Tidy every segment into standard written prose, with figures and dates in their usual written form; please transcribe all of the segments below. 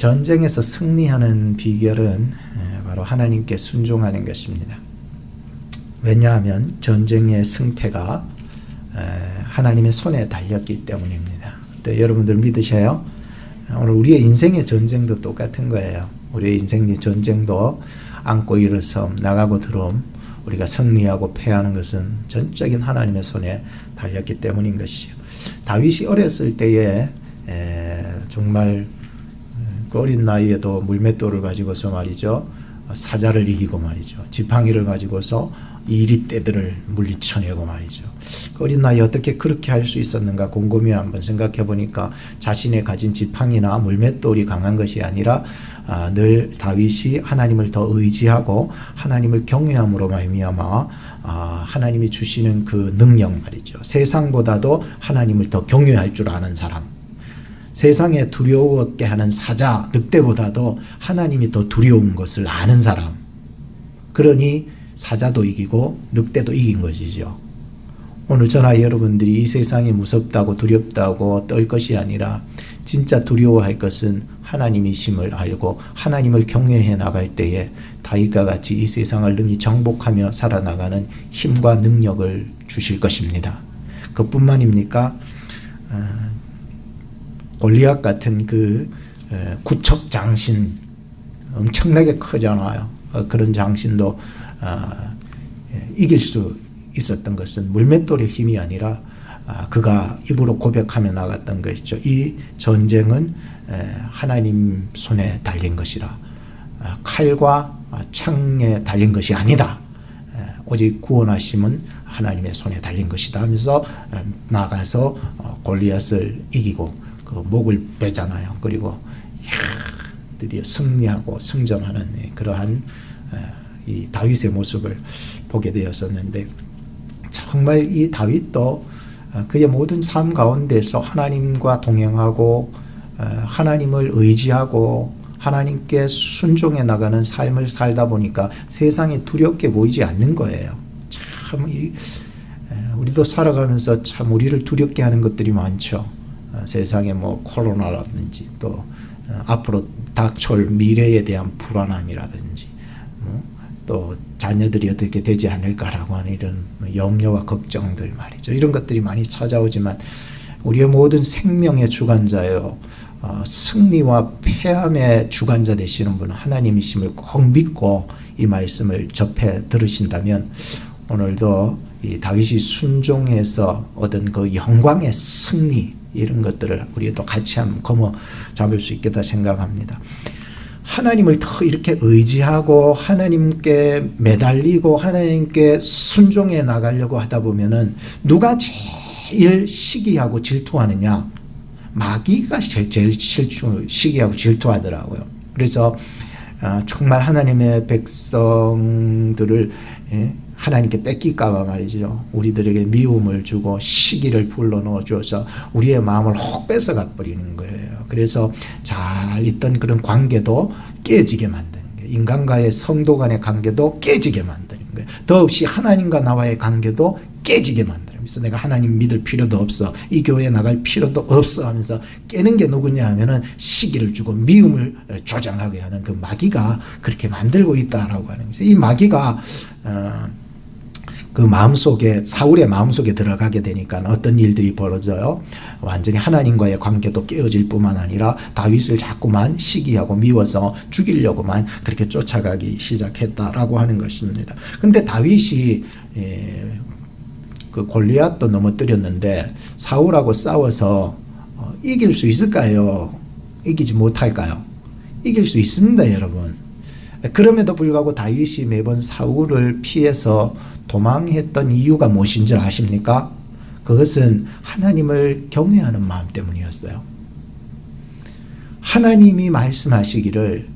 전쟁에서 승리하는 비결은 바로 하나님께 순종하는 것입니다. 왜냐하면 전쟁의 승패가 하나님의 손에 달렸기 때문입니다. 또 여러분들 믿으셔요? 오늘 우리의 인생의 전쟁도 똑같은 거예요. 우리의 인생의 전쟁도 안고 일어섬, 나가고 들어옴, 우리가 승리하고 패하는 것은 전적인 하나님의 손에 달렸기 때문인 것이요. 다윗이 어렸을 때에 정말 어린 나이에도 물맷돌을 가지고서 말이죠, 사자를 이기고 말이죠, 지팡이를 가지고서 이리떼들을 물리쳐내고 말이죠. 어린 나이에 어떻게 그렇게 할 수 있었는가 곰곰이 한번 생각해 보니까 자신의 가진 지팡이나 물맷돌이 강한 것이 아니라 늘 다윗이 하나님을 더 의지하고 하나님을 경외함으로 말미암아 하나님이 주시는 그 능력 말이죠. 세상보다도 하나님을 더 경외할 줄 아는 사람, 세상에 두려웠게 하는 사자, 늑대보다도 하나님이 더 두려운 것을 아는 사람, 그러니 사자도 이기고 늑대도 이긴 것이죠. 오늘 저나 여러분들이 이 세상이 무섭다고 두렵다고 떨 것이 아니라 진짜 두려워할 것은 하나님이심을 알고 하나님을 경외해 나갈 때에 다윗과 같이 이 세상을 능히 정복하며 살아나가는 힘과 능력을 주실 것입니다. 그뿐만입니까? 골리앗 같은 그 구척장신, 엄청나게 크잖아요. 그런 장신도 이길 수 있었던 것은 물맷돌의 힘이 아니라 그가 입으로 고백하며 나갔던 것이죠. 이 전쟁은 하나님 손에 달린 것이라, 칼과 창에 달린 것이 아니다. 오직 구원하심은 하나님의 손에 달린 것이다 하면서 나가서 골리앗을 이기고 그 목을 빼잖아요. 그리고 드디어 승리하고 승전하는 그러한 이 다윗의 모습을 보게 되었었는데, 정말 이 다윗도 그의 모든 삶 가운데서 하나님과 동행하고 하나님을 의지하고 하나님께 순종해 나가는 삶을 살다 보니까 세상이 두렵게 보이지 않는 거예요. 참 우리도 살아가면서 참 우리를 두렵게 하는 것들이 많죠. 세상에 뭐 코로나라든지 또 앞으로 닥쳐올 미래에 대한 불안함이라든지 또 자녀들이 어떻게 되지 않을까라고 하는 이런 염려와 걱정들 말이죠. 이런 것들이 많이 찾아오지만 우리의 모든 생명의 주관자요, 승리와 패함의 주관자 되시는 분은 하나님이심을 꼭 믿고 이 말씀을 접해 들으신다면 오늘도 이 다윗이 순종해서 얻은 그 영광의 승리, 이런 것들을 우리도 같이 한번 거머 잡을 수 있겠다 생각합니다. 하나님을 더 이렇게 의지하고 하나님께 매달리고 하나님께 순종해 나가려고 하다 보면은 누가 제일 시기하고 질투하느냐? 마귀가 제일 시기하고 질투하더라고요. 그래서 정말 하나님의 백성들을 하나님께 뺏길까 봐 말이죠, 우리들에게 미움을 주고 시기를 불러넣어 줘서 우리의 마음을 혹 뺏어가 버리는 거예요. 그래서 잘 있던 그런 관계도 깨지게 만드는 거예요. 인간과의 성도 간의 관계도 깨지게 만드는 거예요. 더없이 하나님과 나와의 관계도 깨지게 만들면서 내가 하나님 믿을 필요도 없어, 이 교회에 나갈 필요도 없어 하면서 깨는 게 누구냐 하면은 시기를 주고 미움을 조장하게 하는 그 마귀가 그렇게 만들고 있다라고 하는 거죠. 이 마귀가 그 마음속에, 사울의 마음속에 들어가게 되니까 어떤 일들이 벌어져요. 완전히 하나님과의 관계도 깨어질 뿐만 아니라 다윗을 자꾸만 시기하고 미워서 죽이려고만 그렇게 쫓아가기 시작했다라고 하는 것입니다. 근데 다윗이 그 골리앗도 넘어뜨렸는데 사울하고 싸워서 이길 수 있을까요? 이기지 못할까요? 이길 수 있습니다, 여러분. 그럼에도 불구하고 다윗이 매번 사울을 피해서 도망했던 이유가 무엇인 줄 아십니까? 그것은 하나님을 경외하는 마음 때문이었어요. 하나님이 말씀하시기를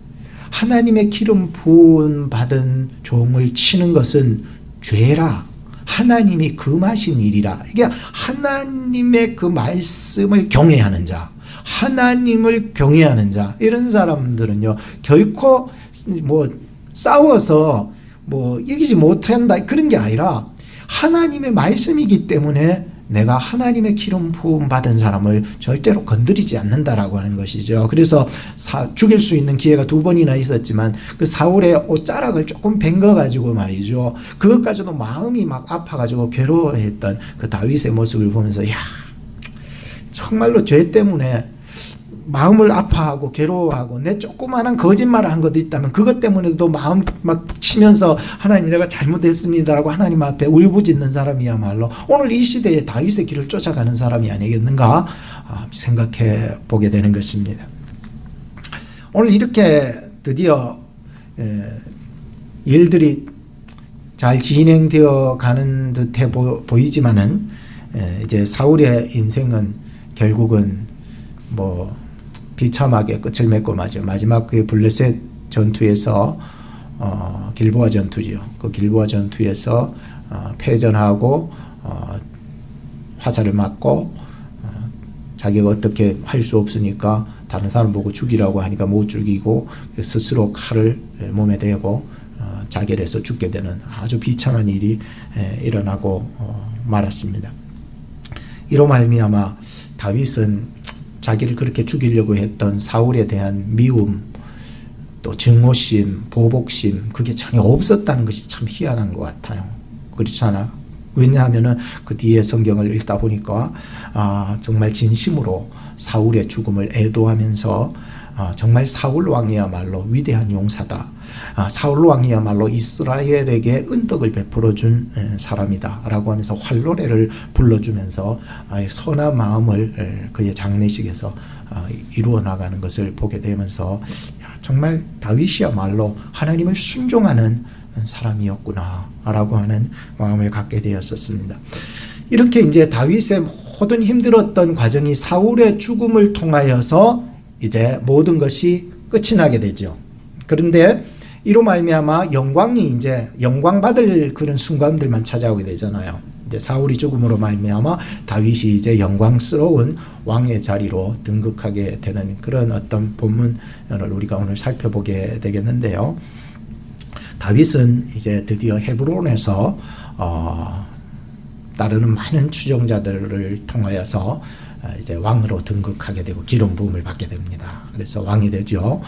하나님의 기름 부은 받은 종을 치는 것은 죄라, 하나님이 금하신 일이라. 이게 하나님의 그 말씀을 경외하는 자, 하나님을 경외하는 자, 이런 사람들은요 결코 뭐 싸워서 뭐 이기지 못한다 그런 게 아니라 하나님의 말씀이기 때문에 내가 하나님의 기름 부음 받은 사람을 절대로 건드리지 않는다라고 하는 것이죠. 그래서 죽일 수 있는 기회가 2번이나 있었지만 그 사울의 옷자락을 조금 벤거 가지고 말이죠. 그것까지도 마음이 막 아파가지고 괴로워했던 그 다윗의 모습을 보면서 야, 정말로 죄 때문에 마음을 아파하고 괴로워하고 내 조그마한 거짓말을 한 것도 있다면 그것 때문에도 마음 막 치면서 하나님 내가 잘못했습니다라고 하나님 앞에 울부짖는 사람이야말로 오늘 이 시대에 다윗의 길을 쫓아가는 사람이 아니겠는가 생각해 보게 되는 것입니다. 오늘 이렇게 드디어 일들이 잘 진행되어 가는 듯해 보이지만은 이제 사울의 인생은 결국은 뭐 비참하게 끝을 맺고 마지막 그 블레셋 전투에서 길보아 전투죠. 그 길보아 전투에서 패전하고 화살을 맞고 자기가 어떻게 할 수 없으니까 다른 사람 보고 죽이라고 하니까 못 죽이고 스스로 칼을 몸에 대고 자결해서 죽게 되는 아주 비참한 일이 일어나고 말았습니다. 이로 말미암아 다윗은 자기를 그렇게 죽이려고 했던 사울에 대한 미움, 또 증오심, 보복심 그게 전혀 없었다는 것이 참 희한한 것 같아요. 그렇잖아. 왜냐하면은 그 뒤에 성경을 읽다 보니까 정말 진심으로 사울의 죽음을 애도하면서 정말 사울 왕이야말로 위대한 용사다. 사울 왕이야말로 이스라엘에게 은덕을 베풀어 준 사람이다 라고 하면서 활노래를 불러주면서 선한 마음을 그의 장례식에서 이루어 나가는 것을 보게 되면서 정말 다윗이야말로 하나님을 순종하는 사람이었구나 라고 하는 마음을 갖게 되었었습니다. 이렇게 이제 다윗의 모든 힘들었던 과정이 사울의 죽음을 통하여서 이제 모든 것이 끝이 나게 되죠. 그런데 이로 말미암아 영광이 이제 영광 받을 그런 순간들만 찾아오게 되잖아요. 이제 사울이 죽음으로 말미암아 다윗이 이제 영광스러운 왕의 자리로 등극하게 되는 그런 어떤 본문을 우리가 오늘 살펴보게 되겠는데요. 다윗은 이제 드디어 헤브론에서 따르는 많은 추종자들을 통하여서 이제 왕으로 등극하게 되고 기름 부음을 받게 됩니다. 그래서 왕이 되죠.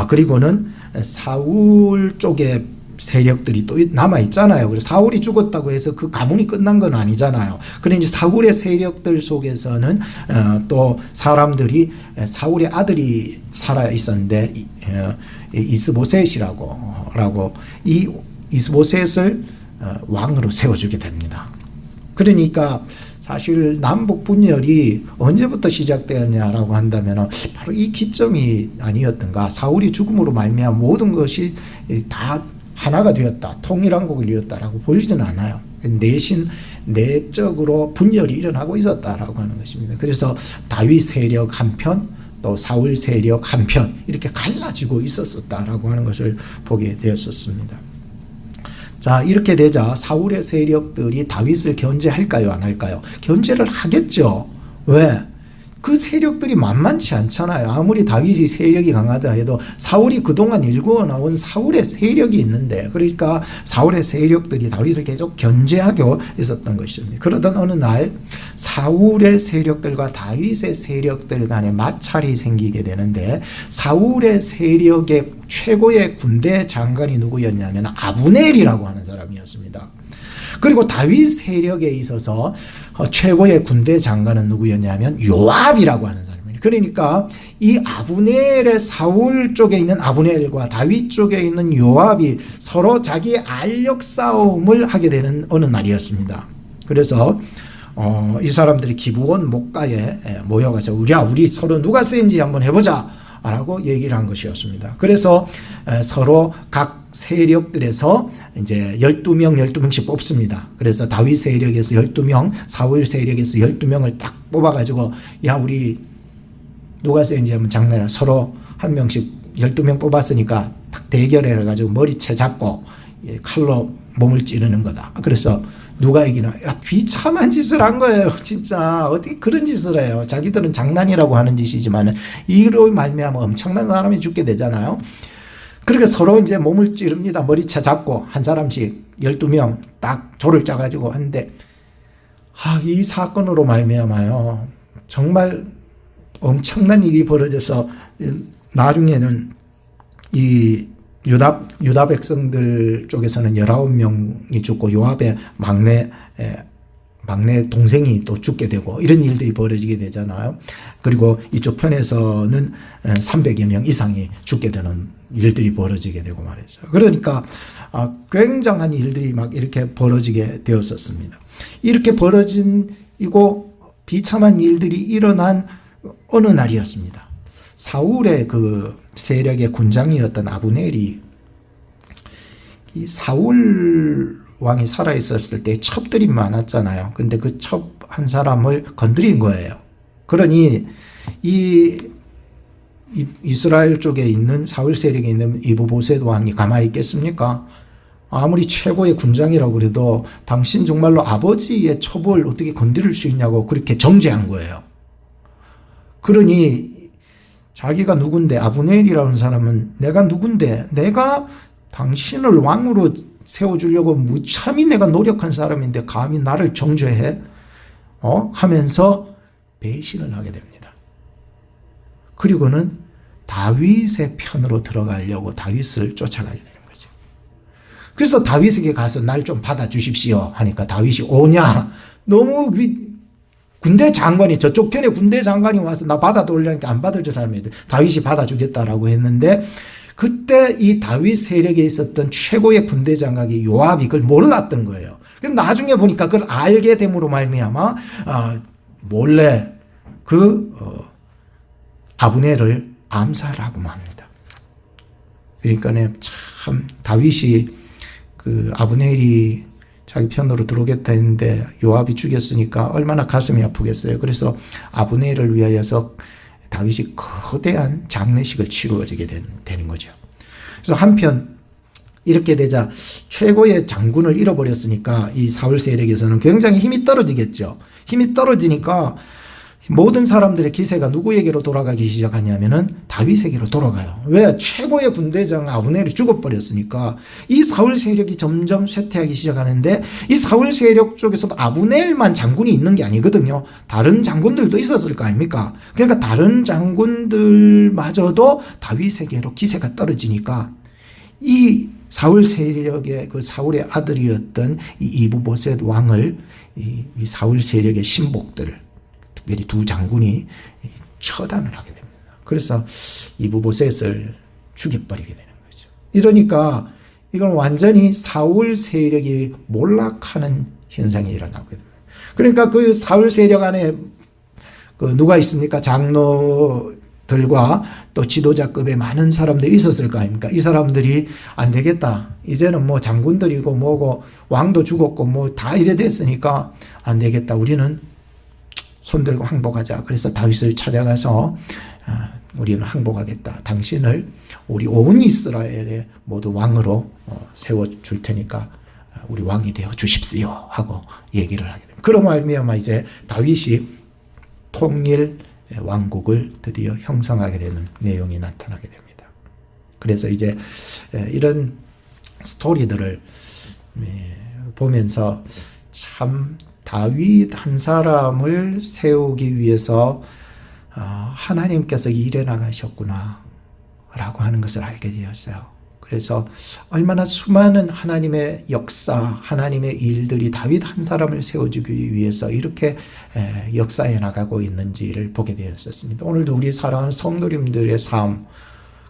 그리고는 사울 쪽에 세력들이 또 남아 있잖아요. 그래서 사울이 죽었다고 해서 그 가문이 끝난 건 아니잖아요. 그런데 이제 사울의 세력들 속에서는 또 사람들이 사울의 아들이 살아 있었는데 이스보셋이라고 이 이스보셋을 왕으로 세워주게 됩니다. 그러니까 사실 남북 분열이 언제부터 시작되었냐라고 한다면 바로 이 기점이 아니었던가. 사울이 죽음으로 말미암아 모든 것이 다 하나가 되었다, 통일한국을 이뤘다라고 보이지는 않아요. 내적으로 분열이 일어나고 있었다라고 하는 것입니다. 그래서 다윗 세력 한편, 또 사울 세력 한편 이렇게 갈라지고 있었다라고 하는 것을 보게 되었었습니다. 자, 이렇게 되자 사울의 세력들이 다윗을 견제할까요, 안 할까요? 견제를 하겠죠. 왜? 그 세력들이 만만치 않잖아요. 아무리 다윗이 세력이 강하다 해도 사울이 그동안 일구어 나온 사울의 세력이 있는데, 그러니까 사울의 세력들이 다윗을 계속 견제하고 있었던 것입니다. 그러던 어느 날 사울의 세력들과 다윗의 세력들 간에 마찰이 생기게 되는데, 사울의 세력의 최고의 군대 장관이 누구였냐면 아브넬이라고 하는 사람이었습니다. 그리고 다윗 세력에 있어서 최고의 군대 장관은 누구였냐면 요압이라고 하는 사람입니다. 그러니까 이 아브넬의 사울 쪽에 있는 아브넬과 다윗 쪽에 있는 요압이 서로 자기의 알력 싸움을 하게 되는 어느 날이었습니다. 그래서 이 사람들이 기브온 목가에 모여가서 우리 서로 누가 센지 한번 해보자 라고 얘기를 한 것이었습니다. 그래서 서로 각 세력들에서 이제 12명씩 뽑습니다. 그래서 다윗 세력에서 12명, 사울 세력에서 12명을 딱 뽑아가지고 야, 우리 누가 센지 한번 장난을 서로 한 명씩 12명 뽑았으니까 딱 대결해가지고 머리채 잡고 칼로 몸을 찌르는 거다. 그래서 누가 이기나? 야, 비참한 짓을 한 거예요. 진짜 어떻게 그런 짓을 해요. 자기들은 장난이라고 하는 짓이지만 이로 말미암아 엄청난 사람이 죽게 되잖아요. 그렇게 서로 이제 몸을 찌릅니다. 머리채 잡고 한 사람씩 12명 딱 조를 짜가지고 하는데 이 사건으로 말미암아요 정말 엄청난 일이 벌어져서 나중에는 이 유다 백성들 쪽에서는 19명이 죽고 요압의 막내 동생이 또 죽게 되고 이런 일들이 벌어지게 되잖아요. 그리고 이쪽 편에서는 300여 명 이상이 죽게 되는 일들이 벌어지게 되고 말이죠. 그러니까 굉장한 일들이 막 이렇게 벌어지게 되었었습니다. 이렇게 벌어지고 비참한 일들이 일어난 어느 날이었습니다. 사울의 그 세력의 군장이었던 아브넬이 이 사울 왕이 살아있었을 때 첩들이 많았잖아요. 근데 그 첩 한 사람을 건드린 거예요. 그러니 이 이스라엘 쪽에 있는 사울 세력에 있는 이브보셋 왕이 가만히 있겠습니까? 아무리 최고의 군장이라고 그래도 당신 정말로 아버지의 첩을 어떻게 건드릴 수 있냐고 그렇게 정죄한 거예요. 그러니 자기가 누군데, 아브넬이라는 사람은 내가 누군데, 내가 당신을 왕으로 세워주려고 무참히 내가 노력한 사람인데 감히 나를 정죄해? 하면서 배신을 하게 됩니다. 그리고는 다윗의 편으로 들어가려고 다윗을 쫓아가게 되는 거죠. 그래서 다윗에게 가서 날 좀 받아주십시오 하니까 다윗이 오냐? 너무 군대 장관이 저쪽 편에 군대 장관이 와서 나 받아들려니까 안 받아줄 사람이 다윗이 받아주겠다라고 했는데 그때 이 다윗 세력에 있었던 최고의 군대 장관이 요압이 그걸 몰랐던 거예요. 근데 나중에 보니까 그걸 알게 됨으로 말미암아 몰래 아브넬을 암살하고 맙니다. 그러니까 참 다윗이 그 아브넬이 자기 편으로 들어오겠다 했는데 요압이 죽였으니까 얼마나 가슴이 아프겠어요. 그래서 아브넬을 위하여서 다윗이 거대한 장례식을 치루어지게 되는 거죠. 그래서 한편 이렇게 되자 최고의 장군을 잃어버렸으니까 이 사울 세력에서는 굉장히 힘이 떨어지겠죠. 힘이 떨어지니까 모든 사람들의 기세가 누구에게로 돌아가기 시작하냐면은 다윗에게로 돌아가요. 왜? 최고의 군대장 아브넬이 죽어버렸으니까 이 사울 세력이 점점 쇠퇴하기 시작하는데 이 사울 세력 쪽에서도 아브넬만 장군이 있는 게 아니거든요. 다른 장군들도 있었을 거 아닙니까? 그러니까 다른 장군들마저도 다윗에게로 기세가 떨어지니까 이 사울 세력의 그 사울의 아들이었던 이 이브보셋 왕을 이 사울 세력의 신복들 특별히 두 장군이 처단을 하게 됩니다. 그래서 이브보셋을 죽여버리게 되는 거죠. 이러니까 이건 완전히 사울 세력이 몰락하는 현상이 일어나게 됩니다. 그러니까 그 사울 세력 안에 누가 있습니까? 장로들과 또 지도자급의 많은 사람들이 있었을 거 아닙니까? 이 사람들이 안 되겠다. 이제는 뭐 장군들이고 뭐고 왕도 죽었고 뭐 다 이래 됐으니까 안 되겠다. 우리는 손들고 항복하자. 그래서 다윗을 찾아가서 우리는 항복하겠다. 당신을 우리 온 이스라엘의 모두 왕으로 세워줄 테니까 우리 왕이 되어 주십시오 하고 얘기를 하게 됩니다. 그런 말미암아 이제 다윗이 통일 왕국을 드디어 형성하게 되는 내용이 나타나게 됩니다. 그래서 이제 이런 스토리들을 보면서 참 다윗 한 사람을 세우기 위해서 하나님께서 일해 나가셨구나 라고 하는 것을 알게 되었어요. 그래서 얼마나 수많은 하나님의 역사, 하나님의 일들이 다윗 한 사람을 세워주기 위해서 이렇게 역사해 나가고 있는지를 보게 되었습니다. 오늘도 우리 사랑하는 성도님들의 삶,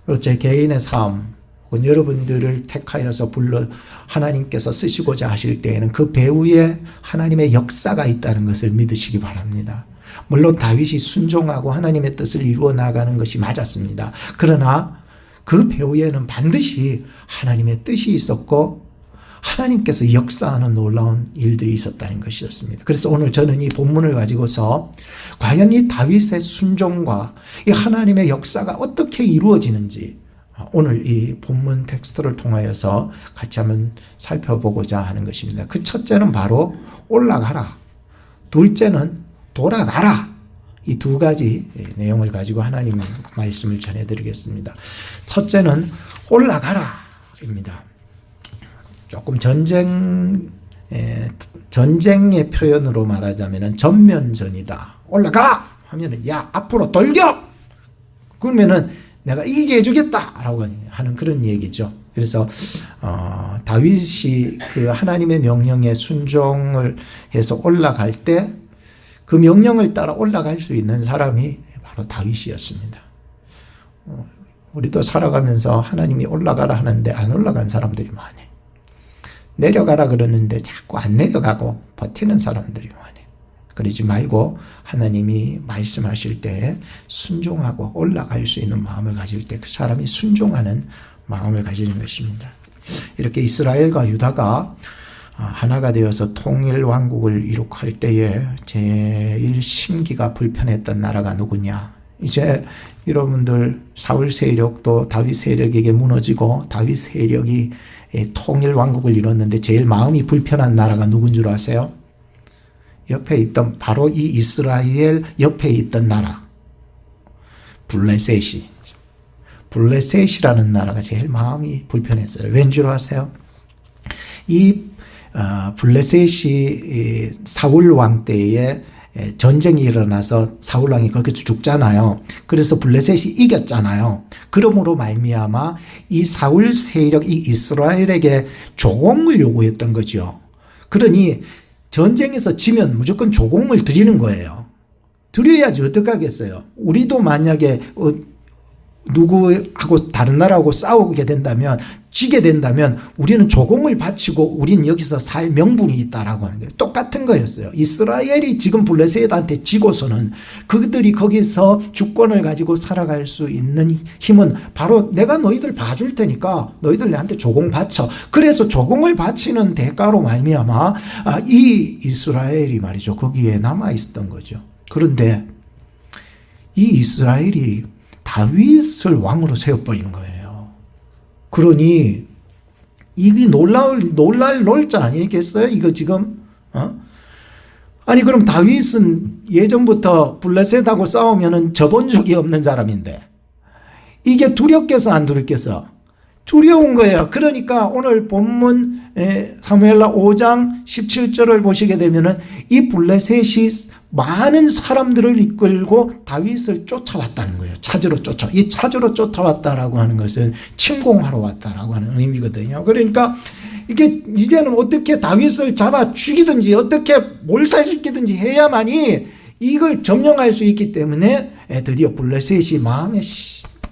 그리고 제 개인의 삶, 혹은 여러분들을 택하여서 불러 하나님께서 쓰시고자 하실 때에는 그 배후에 하나님의 역사가 있다는 것을 믿으시기 바랍니다. 물론 다윗이 순종하고 하나님의 뜻을 이루어 나가는 것이 맞았습니다. 그러나 그 배후에는 반드시 하나님의 뜻이 있었고 하나님께서 역사하는 놀라운 일들이 있었다는 것이었습니다. 그래서 오늘 저는 이 본문을 가지고서 과연 이 다윗의 순종과 이 하나님의 역사가 어떻게 이루어지는지 오늘 이 본문 텍스트를 통하여서 같이 한번 살펴보고자 하는 것입니다. 그 첫째는 바로 올라가라. 둘째는 돌아가라. 이 두 가지 내용을 가지고 하나님 말씀을 전해드리겠습니다. 첫째는 올라가라 입니다. 조금 전쟁 전쟁의 표현으로 말하자면은 전면전이다. 올라가! 하면은 야, 앞으로 돌격! 그러면은 내가 이기게 해주겠다라고 하는 그런 얘기죠. 그래서 다윗이 그 하나님의 명령에 순종을 해서 올라갈 때 그 명령을 따라 올라갈 수 있는 사람이 바로 다윗이었습니다. 우리도 살아가면서 하나님이 올라가라 하는데 안 올라간 사람들이 많아요. 내려가라 그러는데 자꾸 안 내려가고 버티는 사람들이 많아요. 그러지 말고 하나님이 말씀하실 때 순종하고 올라갈 수 있는 마음을 가질 때 그 사람이 순종하는 마음을 가지는 것입니다. 이렇게 이스라엘과 유다가 하나가 되어서 통일 왕국을 이룩할 때에 제일 심기가 불편했던 나라가 누구냐? 이제 여러분들 사울 세력도 다윗 세력에게 무너지고 다윗 세력이 통일 왕국을 이뤘는데 제일 마음이 불편한 나라가 누군 줄 아세요? 옆에 있던 바로 이 이스라엘 옆에 있던 나라 블레셋이 블레셋이라는 나라가 제일 마음이 불편했어요. 왠 줄 아세요? 이 블레셋이 사울 왕 때에 전쟁이 일어나서 사울 왕이 거기서 죽잖아요. 그래서 블레셋이 이겼잖아요. 그러므로 말미암아 이 사울 세력 이 이스라엘에게 조공을 요구했던 거죠. 그러니 전쟁에서 지면 무조건 조공을 드리는 거예요. 드려야지 어떡하겠어요. 우리도 만약에 누구하고 다른 나라하고 싸우게 된다면 지게 된다면 우리는 조공을 바치고 우리는 여기서 살 명분이 있다라고 하는 거예요. 똑같은 거였어요. 이스라엘이 지금 블레셋한테 지고서는 그들이 거기서 주권을 가지고 살아갈 수 있는 힘은 바로 내가 너희들 봐줄 테니까 너희들 내한테 조공 바쳐. 그래서 조공을 바치는 대가로 말미암아 이 이스라엘이 말이죠. 거기에 남아 있었던 거죠. 그런데 이 이스라엘이 다윗을 왕으로 세워버린 거예요. 그러니 이게 놀랄 놀자 아니겠어요? 이거 지금 아니 그럼 다윗은 예전부터 블레셋하고 싸우면은 져본 적이 없는 사람인데 이게 두렵겠어 안 두렵겠어? 두려운 거예요. 그러니까 오늘 본문 사무엘하 5장 17절을 보시게 되면은 이 블레셋이 많은 사람들을 이끌고 다윗을 쫓아왔다는 거예요. 이 찾으러 쫓아왔다라고 하는 것은 침공하러 왔다라고 하는 의미거든요. 그러니까 이게 이제는 어떻게 다윗을 잡아 죽이든지 어떻게 몰살시키든지 해야만이 이걸 점령할 수 있기 때문에 드디어 블레셋이 마음에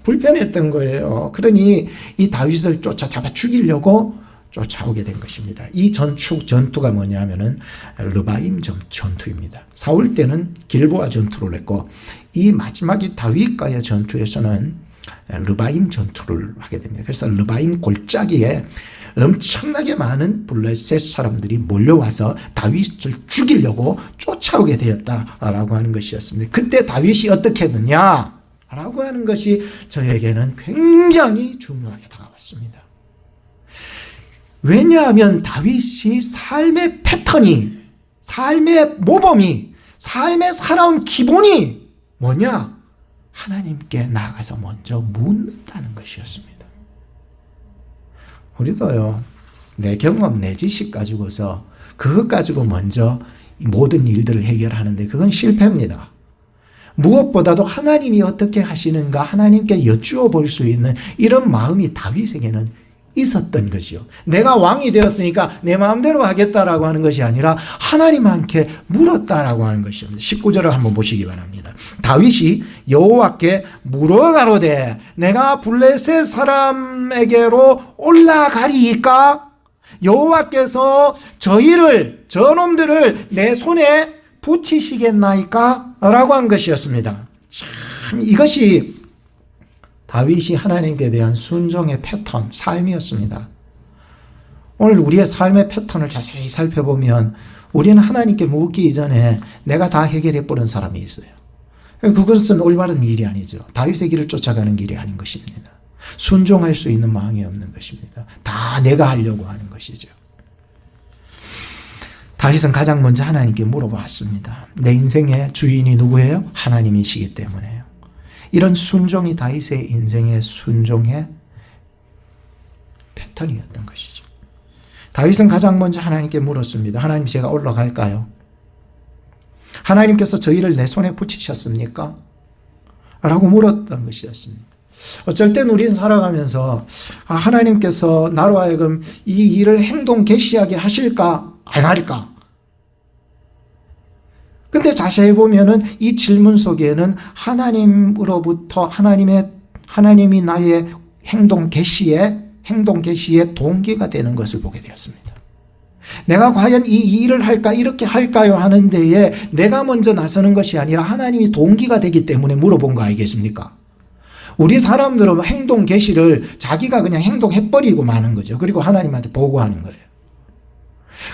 불편했던 거예요. 그러니 이 다윗을 잡아 죽이려고 쫓아오게 된 것입니다. 이 전투가 뭐냐 하면은 르바임 전투입니다. 사울 때는 길보아 전투를 했고 이 마지막이 다윗과의 전투에서는 르바임 전투를 하게 됩니다. 그래서 르바임 골짜기에 엄청나게 많은 블레셋 사람들이 몰려와서 다윗을 죽이려고 쫓아오게 되었다라고 하는 것이었습니다. 그때 다윗이 어떻게 했느냐? 라고 하는 것이 저에게는 굉장히 중요하게 다가왔습니다. 왜냐하면 다윗이 삶의 패턴이, 삶의 모범이, 삶의 살아온 기본이 뭐냐? 하나님께 나아가서 먼저 묻는다는 것이었습니다. 우리도요, 내 경험, 내 지식 가지고서 그것 가지고 먼저 모든 일들을 해결하는데 그건 실패입니다. 무엇보다도 하나님이 어떻게 하시는가 하나님께 여쭈어 볼 수 있는 이런 마음이 다윗에게는 있었던 거지요. 내가 왕이 되었으니까 내 마음대로 하겠다라고 하는 것이 아니라 하나님께 물었다라고 하는 것입니다. 19절을 한번 보시기 바랍니다. 다윗이 여호와께 물어가로되 내가 블레셋 사람에게로 올라가리이까? 여호와께서 저놈들을 내 손에 붙이시겠나이까? 라고 한 것이었습니다. 참 이것이 다윗이 하나님께 대한 순종의 패턴, 삶이었습니다. 오늘 우리의 삶의 패턴을 자세히 살펴보면 우리는 하나님께 묻기 이전에 내가 다 해결해 버린 사람이 있어요. 그것은 올바른 일이 아니죠. 다윗의 길을 쫓아가는 길이 아닌 것입니다. 순종할 수 있는 마음이 없는 것입니다. 다 내가 하려고 하는 것이죠. 다윗은 가장 먼저 하나님께 물어봤습니다. 내 인생의 주인이 누구예요? 하나님이시기 때문에요. 이런 순종이 다윗의 인생의 순종의 패턴이었던 것이죠. 다윗은 가장 먼저 하나님께 물었습니다. 하나님, 제가 올라갈까요? 하나님께서 저희를 내 손에 붙이셨습니까? 라고 물었던 것이었습니다. 어쩔 땐 우리는 살아가면서 하나님께서 나로 하여금 이 일을 행동 개시하게 하실까 안 할까? 근데 자세히 보면은 이 질문 속에는 하나님으로부터 하나님이 나의 행동 개시의 동기가 되는 것을 보게 되었습니다. 내가 과연 이 일을 할까 이렇게 할까요 하는 데에 내가 먼저 나서는 것이 아니라 하나님이 동기가 되기 때문에 물어본 거 아니겠습니까? 우리 사람들은 행동 개시를 자기가 그냥 행동해버리고 마는 거죠. 그리고 하나님한테 보고하는 거예요.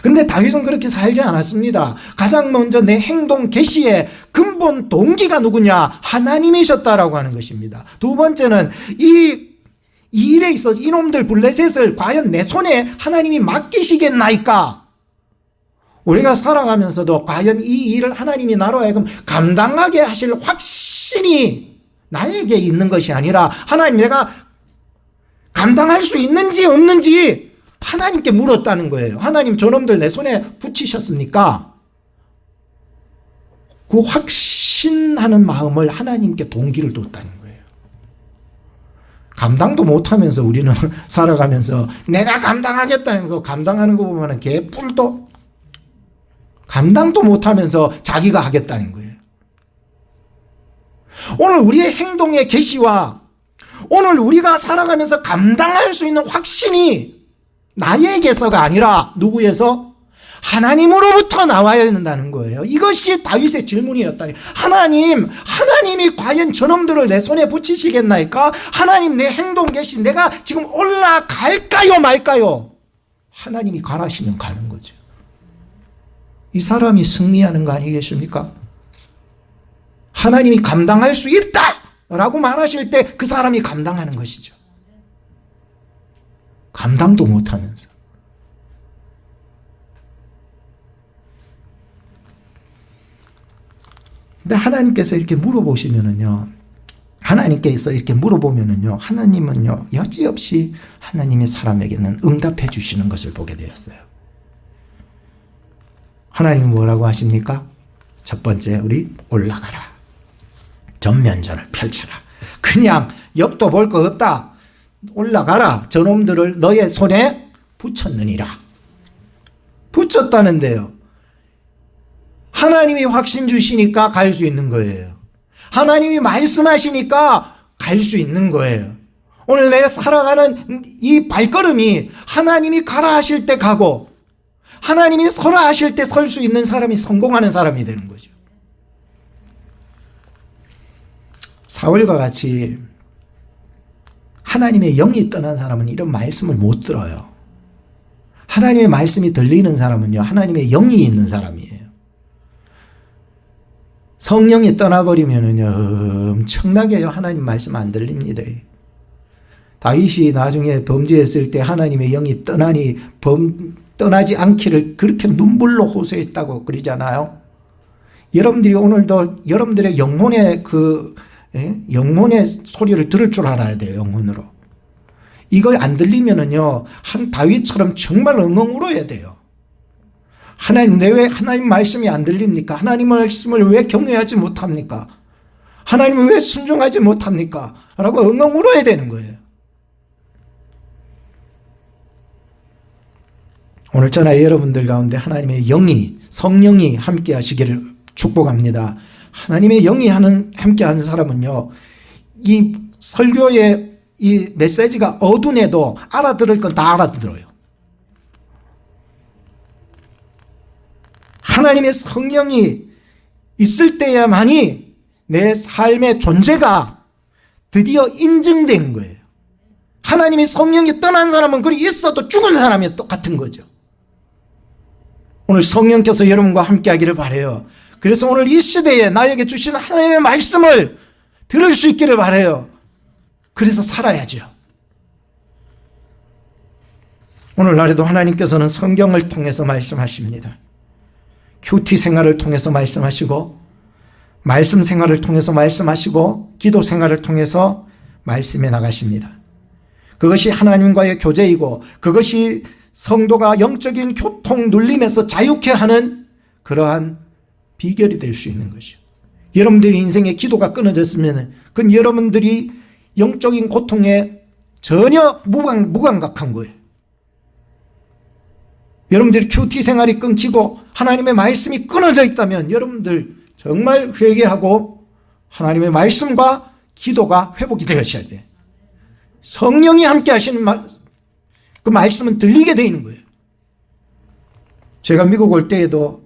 근데 다윗은 그렇게 살지 않았습니다. 가장 먼저 내 행동 개시의 근본 동기가 누구냐? 하나님이셨다라고 하는 것입니다. 두 번째는 이 일에 있어서 이놈들 블레셋을 과연 내 손에 하나님이 맡기시겠나이까? 우리가 살아가면서도 과연 이 일을 하나님이 나로 하여금 감당하게 하실 확신이 나에게 있는 것이 아니라 하나님, 내가 감당할 수 있는지 없는지 하나님께 물었다는 거예요. 하나님, 저놈들 내 손에 붙이셨습니까? 그 확신하는 마음을 하나님께 동기를 뒀다는 거예요. 감당도 못하면서 우리는 살아가면서 내가 감당하겠다는 거, 감당하는 거 보면 개뿔도 감당도 못하면서 자기가 하겠다는 거예요. 오늘 우리의 행동의 계시와 오늘 우리가 살아가면서 감당할 수 있는 확신이 나에게서가 아니라 누구에서? 하나님으로부터 나와야 된다는 거예요. 이것이 다윗의 질문이었다니. 하나님이 과연 저놈들을 내 손에 붙이시겠나이까? 하나님, 내 행동 계시, 내가 지금 올라갈까요 말까요? 하나님이 가라시면 가는 거죠. 이 사람이 승리하는 거 아니겠습니까? 하나님이 감당할 수 있다 라고 말하실 때 그 사람이 감당하는 것이죠. 감당도 못하면서. 근데 하나님께서 이렇게 물어보시면은요, 하나님은요, 여지없이 하나님의 사람에게는 응답해 주시는 것을 보게 되었어요. 하나님은 뭐라고 하십니까? 첫 번째, 우리 올라가라. 전면전을 펼쳐라. 그냥 옆도 볼 거 없다. 올라가라. 저놈들을 너의 손에 붙였느니라. 붙였다는데요. 하나님이 확신 주시니까 갈 수 있는 거예요. 하나님이 말씀하시니까 갈 수 있는 거예요. 오늘 내 살아가는 이 발걸음이 하나님이 가라 하실 때 가고 하나님이 서라 하실 때 설 수 있는 사람이 성공하는 사람이 되는 거죠. 사울과 같이 하나님의 영이 떠난 사람은 이런 말씀을 못 들어요. 하나님의 말씀이 들리는 사람은요, 하나님의 영이 있는 사람이에요. 성령이 떠나버리면은요, 엄청나게요, 하나님 말씀 안 들립니다. 다윗이 나중에 범죄했을 때 하나님의 영이 떠나지 않기를 그렇게 눈물로 호소했다고 그러잖아요. 여러분들이 오늘도 여러분들의 영혼의 소리를 들을 줄 알아야 돼요, 영혼으로. 이거 안 들리면은요, 한 다윗처럼 정말 엉엉 울어야 돼요. 하나님, 내 왜 하나님 말씀이 안 들립니까? 하나님 말씀을 왜 경외하지 못합니까? 하나님을 왜 순종하지 못합니까? 라고 엉엉 울어야 되는 거예요. 오늘 저나 여러분들 가운데 하나님의 성령이 함께 하시기를 축복합니다. 하나님의 영이 함께 하는 사람은요, 이 설교의 이 메시지가 어두운에도 알아들을 건 다 알아들어요. 하나님의 성령이 있을 때야만이 내 삶의 존재가 드디어 인증되는 거예요. 하나님의 성령이 떠난 사람은 그리 있어도 죽은 사람이 똑같은 거죠. 오늘 성령께서 여러분과 함께 하기를 바라요. 그래서 오늘 이 시대에 나에게 주시는 하나님의 말씀을 들을 수 있기를 바라요. 그래서 살아야죠. 오늘날에도 하나님께서는 성경을 통해서 말씀하십니다. 큐티 생활을 통해서 말씀하시고, 말씀 생활을 통해서 말씀하시고, 기도 생활을 통해서 말씀해 나가십니다. 그것이 하나님과의 교제이고, 그것이 성도가 영적인 교통 눌림에서 자유케 하는 그러한 비결이 될 수 있는 것이요. 여러분들의 인생에 기도가 끊어졌으면 그건 여러분들이 영적인 고통에 전혀 무감각한 거예요. 여러분들이 큐티 생활이 끊기고 하나님의 말씀이 끊어져 있다면 여러분들 정말 회개하고 하나님의 말씀과 기도가 회복이 되어야 돼요. 성령이 함께 하시는 그 말씀은 들리게 되어 있는 거예요. 제가 미국 올 때에도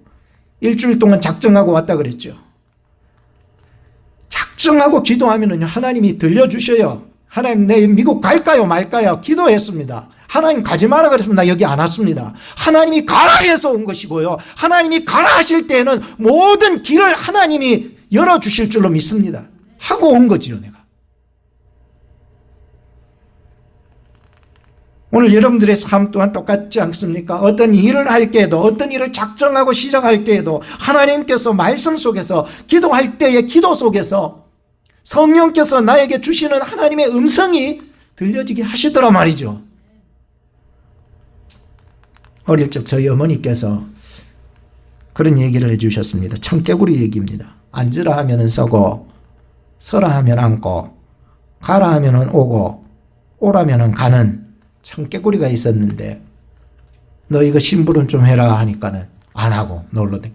일주일 동안 작정하고 왔다 그랬죠. 작정하고 기도하면은 하나님이 들려주셔요. 하나님, 내 미국 갈까요 말까요? 기도했습니다. 하나님 가지 마라 그랬으면 나 여기 안 왔습니다. 하나님이 가라 해서 온 것이고요. 하나님이 가라 하실 때에는 모든 길을 하나님이 열어주실 줄로 믿습니다. 하고 온 거지요, 내가. 오늘 여러분들의 삶 또한 똑같지 않습니까? 어떤 일을 할 때에도, 어떤 일을 작정하고 시작할 때에도 하나님께서 말씀 속에서, 기도할 때의 기도 속에서 성령께서 나에게 주시는 하나님의 음성이 들려지게 하시더라 말이죠. 어릴 적 저희 어머니께서 그런 얘기를 해주셨습니다. 청개구리 얘기입니다. 앉으라 하면은 서고, 서라 하면 앉고, 가라 하면은 오고, 오라면은 가는 청개구리가 있었는데, 너 이거 심부름 좀 해라 하니까는 안 하고 놀러 댕.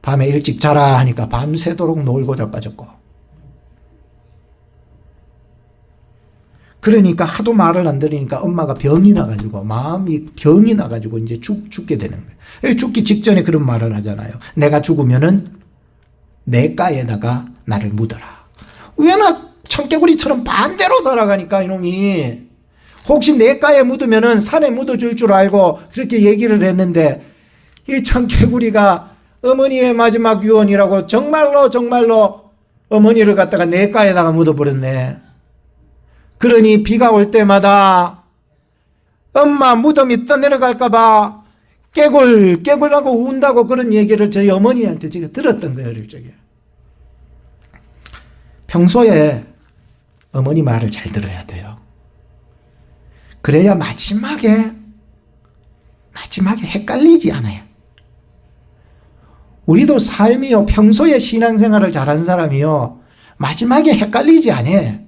밤에 일찍 자라 하니까 밤새도록 놀고 자빠졌고. 그러니까 하도 말을 안 들으니까 엄마가 병이 나가지고, 마음이 병이 나가지고 이제 죽게 되는 거예요. 죽기 직전에 그런 말을 하잖아요. 내가 죽으면은 내 가에다가 나를 묻어라. 왜 나 청개구리처럼 반대로 살아가니까 이놈이. 혹시 내 가에 묻으면은 산에 묻어줄 줄 알고 그렇게 얘기를 했는데, 이 청개구리가 어머니의 마지막 유언이라고 정말로 어머니를 갖다가 내 가에다가 묻어버렸네. 그러니 비가 올 때마다 엄마 무덤이 떠내려갈까봐 깨굴깨굴하고 운다고 그런 얘기를 저희 어머니한테 제가 들었던 거예요, 어릴 적에. 평소에 어머니 말을 잘 들어야 돼요. 그래야 마지막에 헷갈리지 않아요. 우리도 삶이요, 평소에 신앙생활을 잘한 사람이요, 마지막에 헷갈리지 않아요.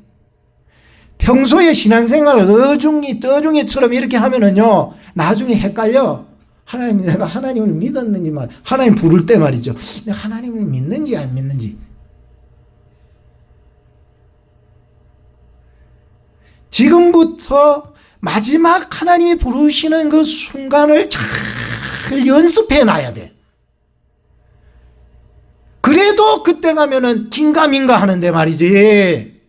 평소에 신앙생활을 어중이 떠중이처럼 이렇게 하면은요, 나중에 헷갈려. 하나님, 내가 하나님을 믿었는지만, 하나님 부를 때 말이죠. 내가 하나님을 믿는지 안 믿는지. 지금부터 마지막 하나님이 부르시는 그 순간을 잘 연습해 놔야 돼. 그래도 그때 가면은 긴가민가 하는데 말이지.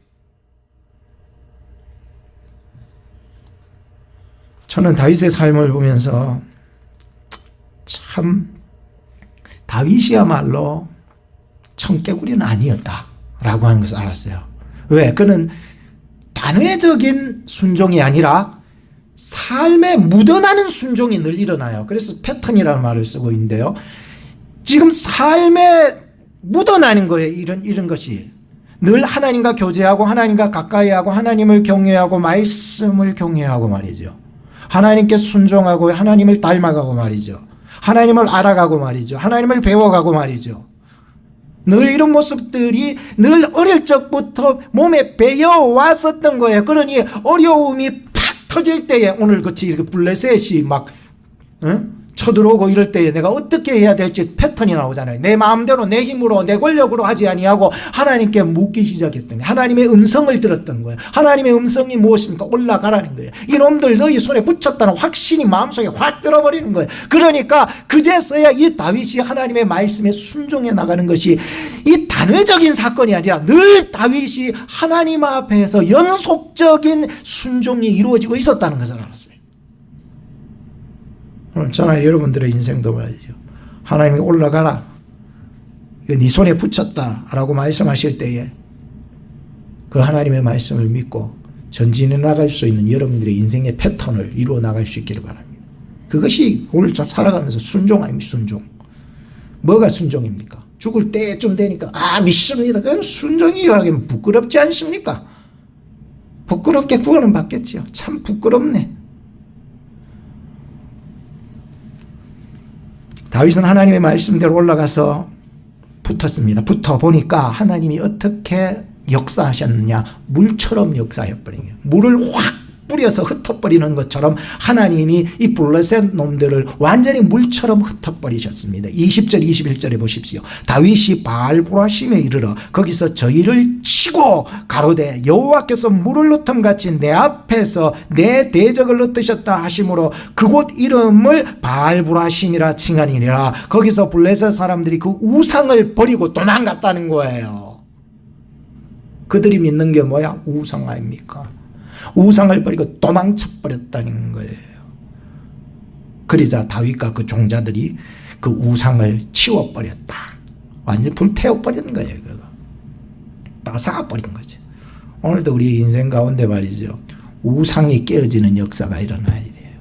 저는 다윗의 삶을 보면서 참 다윗이야말로 청개구리는 아니었다라고 하는 것을 알았어요. 왜? 그는 단회적인 순종이 아니라 삶에 묻어나는 순종이 늘 일어나요. 그래서 패턴이라는 말을 쓰고 있는데요. 지금 삶에 묻어나는 거예요. 이런 것이. 늘 하나님과 교제하고 하나님과 가까이하고 하나님을 경외하고 말씀을 경외하고 말이죠. 하나님께 순종하고 하나님을 닮아가고 말이죠. 하나님을 알아가고 말이죠. 하나님을 배워가고 말이죠. 늘 이런 모습들이 늘 어릴 적부터 몸에 배어왔었던 거예요. 그러니 어려움이 팍 터질 때에, 오늘 같이 이렇게 블레셋이 막 쳐들어오고 이럴 때에 내가 어떻게 해야 될지 패턴이 나오잖아요. 내 마음대로, 내 힘으로, 내 권력으로 하지 아니하고 하나님께 묻기 시작했던 거예요. 하나님의 음성을 들었던 거예요. 하나님의 음성이 무엇입니까? 올라가라는 거예요. 이놈들 너희 손에 붙였다는 확신이 마음속에 확 들어버리는 거예요. 그러니까 그제서야 이 다윗이 하나님의 말씀에 순종해 나가는 것이 이 단회적인 사건이 아니라 늘 다윗이 하나님 앞에서 연속적인 순종이 이루어지고 있었다는 것을 알았어요. 오늘 저나 여러분들의 인생도 말이죠. 하나님이 올라가라, 네 손에 붙였다 라고 말씀하실 때에 그 하나님의 말씀을 믿고 전진해 나갈 수 있는 여러분들의 인생의 패턴을 이루어 나갈 수 있기를 바랍니다. 그것이 오늘 살아가면서 순종 아닙니까? 순종. 뭐가 순종입니까? 죽을 때쯤 되니까 믿습니다. 그건 순종이라면 부끄럽지 않습니까? 부끄럽게 구원은 받겠지요. 참 부끄럽네. 다윗은 하나님의 말씀대로 올라가서 붙었습니다. 붙어 보니까 하나님이 어떻게 역사하셨느냐, 물처럼 역사해버린 거예요. 물을 확 뿌려서 흩어버리는 것처럼 하나님이 이 블레셋 놈들을 완전히 물처럼 흩어버리셨습니다. 20절 21절에 보십시오. 다윗이 바알보라심에 이르러 거기서 저희를 치고 가로되 여호와께서 물을 흩음같이 내 앞에서 내 대적을 흩으셨다 하심으로 그곳 이름을 바알보라심이라 칭하니라. 거기서 블레셋 사람들이 그 우상을 버리고 도망갔다는 거예요. 그들이 믿는 게 뭐야? 우상 아닙니까? 우상을 버리고 도망쳐 버렸다는 거예요. 그러자 다윗과 그 종자들이 그 우상을 치워버렸다. 완전 불태워버린 거예요. 그거 따사버린 거죠. 오늘도 우리 인생 가운데 말이죠, 우상이 깨어지는 역사가 일어나야 돼요.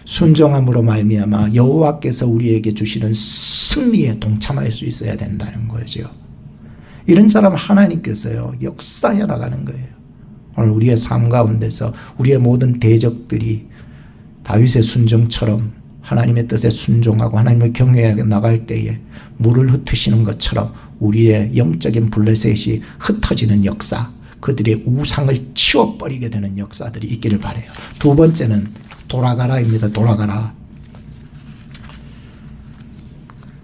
순종함으로 말미암아 여호와께서 우리에게 주시는 승리에 동참할 수 있어야 된다는 거죠. 이런 사람을 하나님께서요 역사해 나가는 거예요. 오늘 우리의 삶 가운데서 우리의 모든 대적들이 다윗의 순종처럼 하나님의 뜻에 순종하고 하나님을 경외해 나갈 때에 물을 흩으시는 것처럼 우리의 영적인 블레셋이 흩어지는 역사, 그들의 우상을 치워버리게 되는 역사들이 있기를 바라요. 두 번째는 돌아가라입니다. 돌아가라.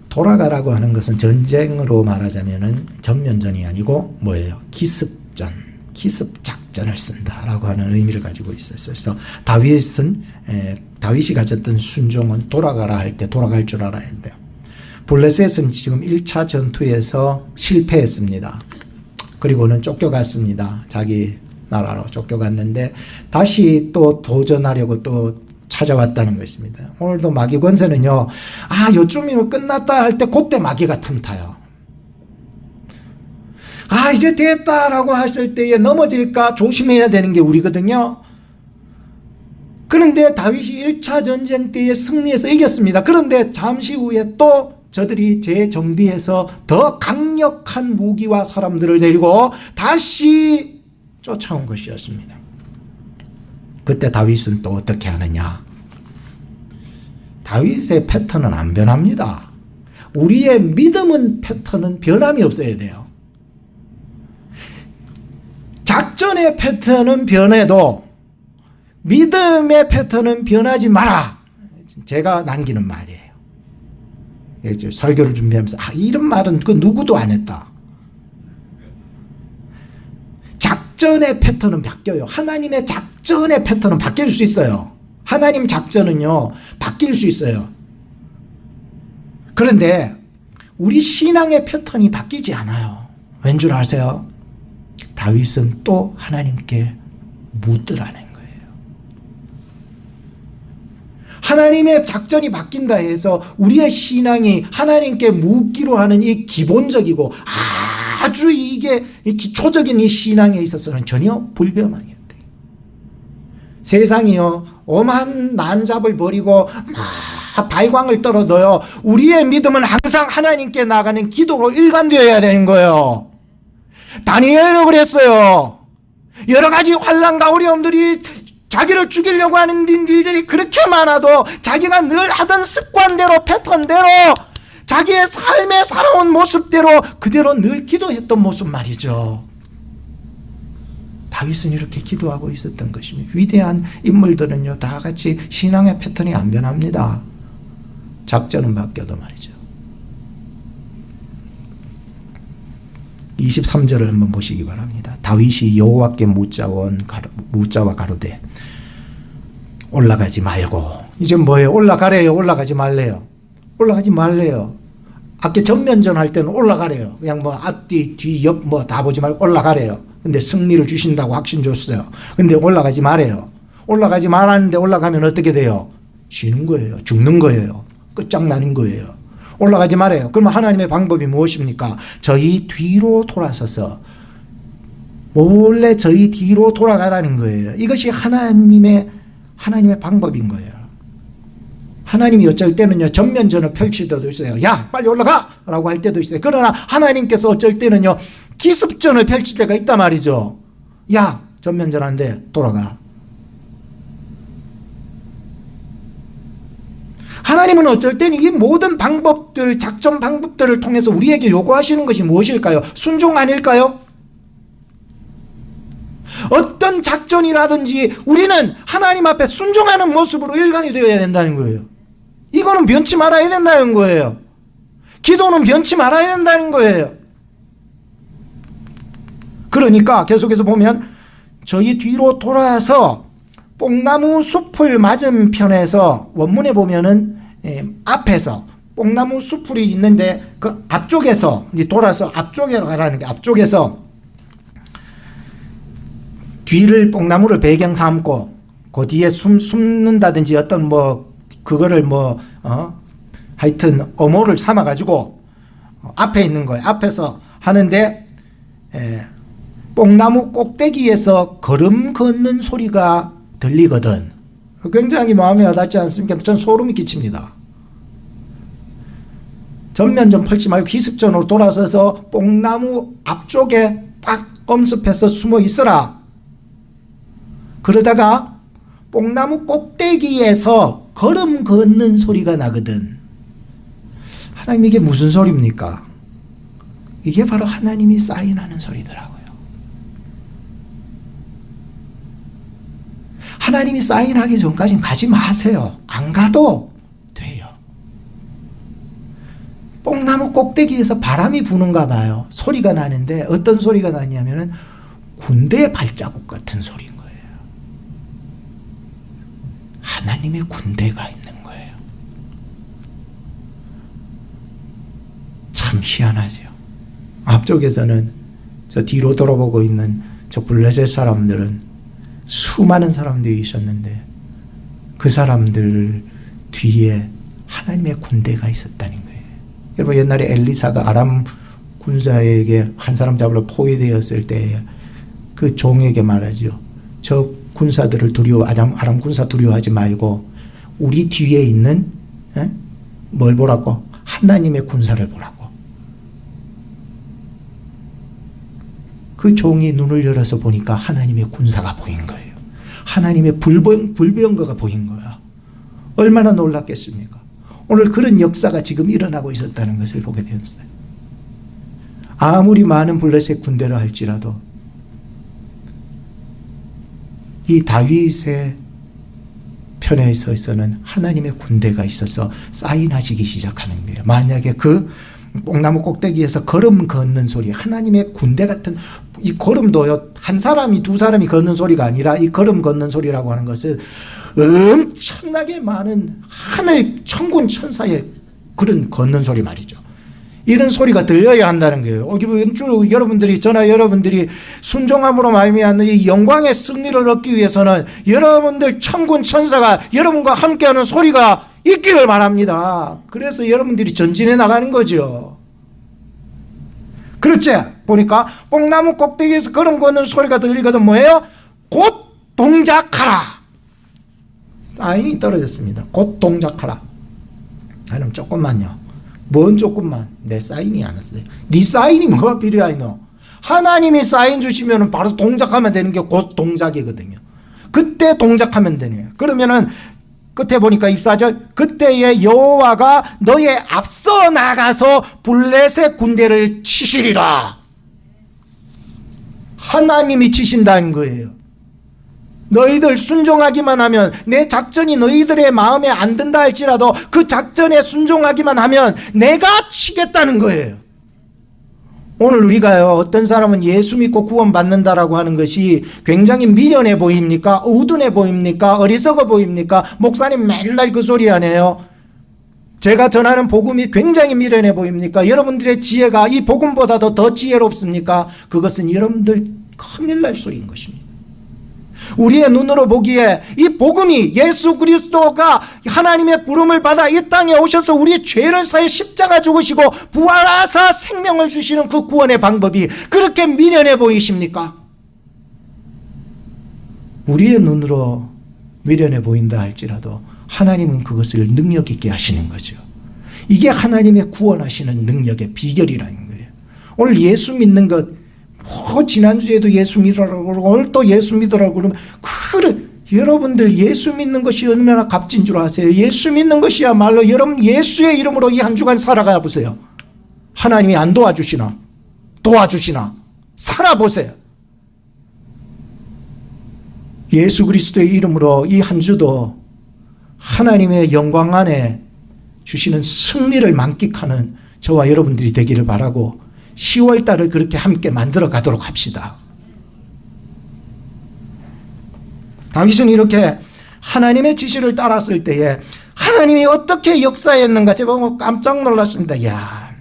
돌아가라고 하는 것은 전쟁으로 말하자면은 전면전이 아니고 뭐예요? 기습전, 기습작전을 쓴다라고 하는 의미를 가지고 있었어요. 그래서 다윗이 가졌던 순종은 돌아가라 할 때 돌아갈 줄 알아야 돼요. 블레셋은 지금 1차 전투에서 실패했습니다. 그리고는 쫓겨갔습니다. 자기 나라로 쫓겨갔는데 다시 또 도전하려고 또 찾아왔다는 것입니다. 오늘도 마귀 권세는요, 요쯤이면 끝났다 할 때 그때 마귀가 틈타요. 이제 됐다라고 했을 때에 넘어질까 조심해야 되는 게 우리거든요. 그런데 다윗이 1차 전쟁 때에 승리해서 이겼습니다. 그런데 잠시 후에 또 저들이 재정비해서 더 강력한 무기와 사람들을 데리고 다시 쫓아온 것이었습니다. 그때 다윗은 또 어떻게 하느냐? 다윗의 패턴은 안 변합니다. 우리의 믿음은 패턴은 변함이 없어야 돼요. 작전의 패턴은 변해도 믿음의 패턴은 변하지 마라. 제가 남기는 말이에요. 설교를 준비하면서 이런 말은 그 누구도 안 했다. 작전의 패턴은 바뀌어요. 하나님의 작전의 패턴은 바뀔 수 있어요. 하나님 작전은요 바뀔 수 있어요. 그런데 우리 신앙의 패턴이 바뀌지 않아요. 왠 줄 아세요? 다윗은 또 하나님께 묻으라는 거예요. 하나님의 작전이 바뀐다 해서 우리의 신앙이 하나님께 묻기로 하는 이 기본적이고 아주 이게 기초적인 이 신앙에 있어서는 전혀 불변망이었대요. 세상이요 오만 난잡을 버리고 막 발광을 떨어도요 우리의 믿음은 항상 하나님께 나가는 기도로 일관되어야 되는 거예요. 다니엘도 그랬어요. 여러 가지 환난과 어려움들이 자기를 죽이려고 하는 일들이 그렇게 많아도 자기가 늘 하던 습관대로 패턴대로 자기의 삶에 살아온 모습대로 그대로 늘 기도했던 모습 말이죠. 다윗은 이렇게 기도하고 있었던 것입니다. 위대한 인물들은요 다 같이 신앙의 패턴이 안 변합니다. 작전은 바뀌어도 말이죠. 23절을 한번 보시기 바랍니다. 다윗이 여호와께 묻자와 가로되 올라가지 말고, 이제 뭐예요? 올라가래요? 올라가지 말래요? 올라가지 말래요. 아까 전면전 할 때는 올라가래요. 그냥 뭐 앞뒤 뒤 옆 뭐 다 보지 말고 올라가래요. 근데 승리를 주신다고 확신 줬어요. 근데 올라가지 말아요. 올라가지 말았는데 올라가면 어떻게 돼요? 지는 거예요. 죽는 거예요. 끝장나는 거예요. 올라가지 말아요. 그러면 하나님의 방법이 무엇입니까? 저희 뒤로 돌아서서 몰래 저희 뒤로 돌아가라는 거예요. 이것이 하나님의 방법인 거예요. 하나님이 어쩔 때는요 전면전을 펼칠 때도 있어요. 야 빨리 올라가! 라고 할 때도 있어요. 그러나 하나님께서 어쩔 때는요 기습전을 펼칠 때가 있단 말이죠. 야 전면전 안 돼. 돌아가. 하나님은 어쩔 때는 이 모든 방법들, 작전 방법들을 통해서 우리에게 요구하시는 것이 무엇일까요? 순종 아닐까요? 어떤 작전이라든지 우리는 하나님 앞에 순종하는 모습으로 일관이 되어야 된다는 거예요. 이거는 변치 말아야 된다는 거예요. 기도는 변치 말아야 된다는 거예요. 그러니까 계속해서 보면 저희 뒤로 돌아서 뽕나무 숲을 맞은편에서 원문에 보면은 앞에서 뽕나무 숲이 있는데 그 앞쪽에서 돌아서 앞쪽으로 가라는 게 앞쪽에서 뒤를 뽕나무를 배경 삼고 그 뒤에 숨는다든지 어떤 그거를 하여튼 어모를 삼아 가지고 앞에 있는 거예요. 앞에서 하는데 뽕나무 꼭대기에서 걸음 걷는 소리가 들리거든. 굉장히 마음에 와닿지 않습니까? 전 소름이 끼칩니다. 전면 좀 펼치 말고 기습전으로 돌아서서 뽕나무 앞쪽에 딱 엄습해서 숨어 있어라. 그러다가 뽕나무 꼭대기에서 걸음 걷는 소리가 나거든. 하나님, 이게 무슨 소리입니까? 이게 바로 하나님이 사인하는 소리더라고요. 하나님이 사인하기 전까지는 가지 마세요. 안 가도 돼요. 뽕나무 꼭대기에서 바람이 부는가 봐요. 소리가 나는데 어떤 소리가 나냐면은 군대의 발자국 같은 소리인 거예요. 하나님의 군대가 있는 거예요. 참 희한하죠. 앞쪽에서는 저 뒤로 돌아보고 있는 저 블레셋 사람들은 수많은 사람들이 있었는데 그 사람들 뒤에 하나님의 군대가 있었다는 거예요. 여러분, 옛날에 엘리사가 아람 군사에게 한 사람 잡으러 포위되었을 때 그 종에게 말하죠. 저 군사들을 아람 군사 두려워하지 말고 우리 뒤에 있는 뭘 보라고? 하나님의 군사를 보라고. 그 종이 눈을 열어서 보니까 하나님의 군사가 보인 거예요. 하나님의 불병거가 보인 거야. 얼마나 놀랐겠습니까? 오늘 그런 역사가 지금 일어나고 있었다는 것을 보게 되었어요. 아무리 많은 블레셋 군대를 할지라도 이 다윗의 편에 있어서는 하나님의 군대가 있어서 사인하시기 시작하는 거예요. 만약에 그 뽕나무 꼭대기에서 걸음 걷는 소리, 하나님의 군대 같은 이 걸음도요, 한 사람이 두 사람이 걷는 소리가 아니라 이 걸음 걷는 소리라고 하는 것은 엄청나게 많은 하늘 천군 천사의 그런 걷는 소리 말이죠. 이런 소리가 들려야 한다는 거예요. 여러분들이 순종함으로 말미암는 이 영광의 승리를 얻기 위해서는 여러분들 천군 천사가 여러분과 함께하는 소리가 있기를 바랍니다. 그래서 여러분들이 전진해 나가는 거죠. 그렇지? 보니까 뽕나무 꼭대기에서 걸음 걷는 소리가 들리거든. 뭐예요? 곧 동작하라. 사인이 떨어졌습니다. 곧 동작하라. 하나님, 조금만요. 뭔 조금만? 내 사인이 안 왔어요. 네 사인이 뭐가 필요해 너? 하나님이 사인 주시면 바로 동작하면 되는 게 곧 동작이거든요. 그때 동작하면 되네요. 그러면은 끝에 보니까 24절, 그때에 여호와가 너의 앞서 나가서 블레셋 군대를 치시리라. 하나님이 치신다는 거예요. 너희들 순종하기만 하면, 내 작전이 너희들의 마음에 안 든다 할지라도 그 작전에 순종하기만 하면 내가 치겠다는 거예요. 오늘 우리가요, 어떤 사람은 예수 믿고 구원받는다라고 하는 것이 굉장히 미련해 보입니까? 우둔해 보입니까? 어리석어 보입니까? 목사님 맨날 그 소리 하네요. 제가 전하는 복음이 굉장히 미련해 보입니까? 여러분들의 지혜가 이 복음보다도 더 지혜롭습니까? 그것은 여러분들 큰일 날 소리인 것입니다. 우리의 눈으로 보기에 이 복음이, 예수 그리스도가 하나님의 부름을 받아 이 땅에 오셔서 우리의 죄를 사해 십자가 죽으시고 부활하사 생명을 주시는 그 구원의 방법이 그렇게 미련해 보이십니까? 우리의 눈으로 미련해 보인다 할지라도 하나님은 그것을 능력 있게 하시는 거죠. 이게 하나님의 구원하시는 능력의 비결이라는 거예요. 오늘 예수 믿는 것, 지난주에도 예수 믿으라고 그러고 오늘 또 예수 믿으라고 그러면 여러분들 예수 믿는 것이 얼마나 값진 줄 아세요? 예수 믿는 것이야말로 여러분 예수의 이름으로 이 한 주간 살아가 보세요. 하나님이 안 도와주시나? 도와주시나? 살아보세요. 예수 그리스도의 이름으로 이 한 주도 하나님의 영광 안에 주시는 승리를 만끽하는 저와 여러분들이 되기를 바라고 10월 달을 그렇게 함께 만들어 가도록 합시다. 다윗은 이렇게 하나님의 지시를 따랐을 때에 하나님이 어떻게 역사했는가 제가 깜짝 놀랐습니다. 이야,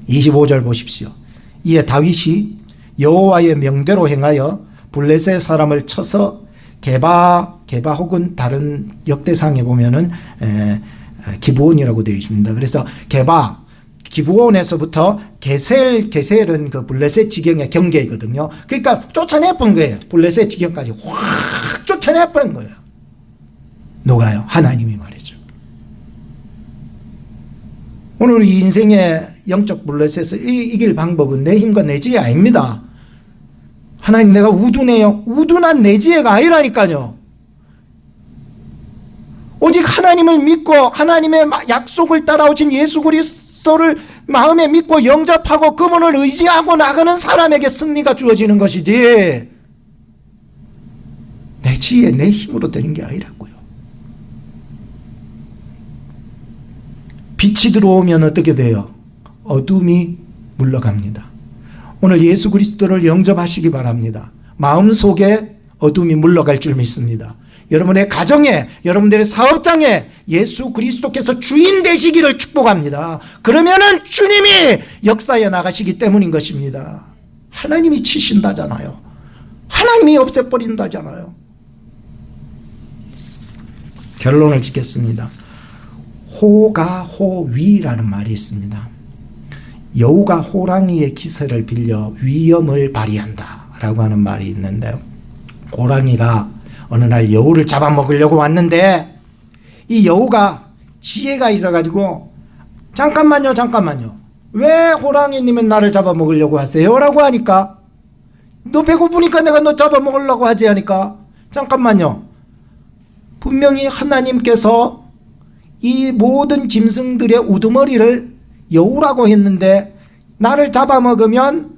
25절 보십시오. 이에 다윗이 여호와의 명대로 행하여 블레셋 사람을 쳐서 게바 혹은 다른 역대상에 보면은 기브온이라고 되어 있습니다. 그래서 기브온에서부터 게셀은 그 블레셋 지경의 경계이거든요. 그러니까 쫓아내본 거예요. 블레셋 지경까지 확 쫓아내버린 거예요. 누가요? 하나님이 말이죠. 오늘 이 인생의 영적 블레셋을 이길 방법은 내 힘과 내 지혜 아닙니다. 하나님 내가 우둔해요. 우둔한 내 지혜가 아니라니까요. 오직 하나님을 믿고 하나님의 약속을 따라오신 예수 그리스도를 마음에 믿고 영접하고 그분을 의지하고 나가는 사람에게 승리가 주어지는 것이지 내 지혜 내 힘으로 되는 게 아니라고요. 빛이 들어오면 어떻게 돼요? 어둠이 물러갑니다. 오늘 예수 그리스도를 영접하시기 바랍니다. 마음속에 어둠이 물러갈 줄 믿습니다. 여러분의 가정에, 여러분들의 사업장에 예수 그리스도께서 주인 되시기를 축복합니다. 그러면은 주님이 역사에 나가시기 때문인 것입니다. 하나님이 치신다잖아요. 하나님이 없애버린다잖아요. 결론을 짓겠습니다. 호가호위라는 말이 있습니다. 여우가 호랑이의 기세를 빌려 위엄을 발휘한다 라고 하는 말이 있는데요. 호랑이가 어느 날 여우를 잡아먹으려고 왔는데 이 여우가 지혜가 있어가지고 잠깐만요 왜 호랑이님은 나를 잡아먹으려고 하세요? 라고 하니까 너 배고프니까 내가 너 잡아먹으려고 하지 하니까 잠깐만요, 분명히 하나님께서 이 모든 짐승들의 우두머리를 여우라고 했는데 나를 잡아먹으면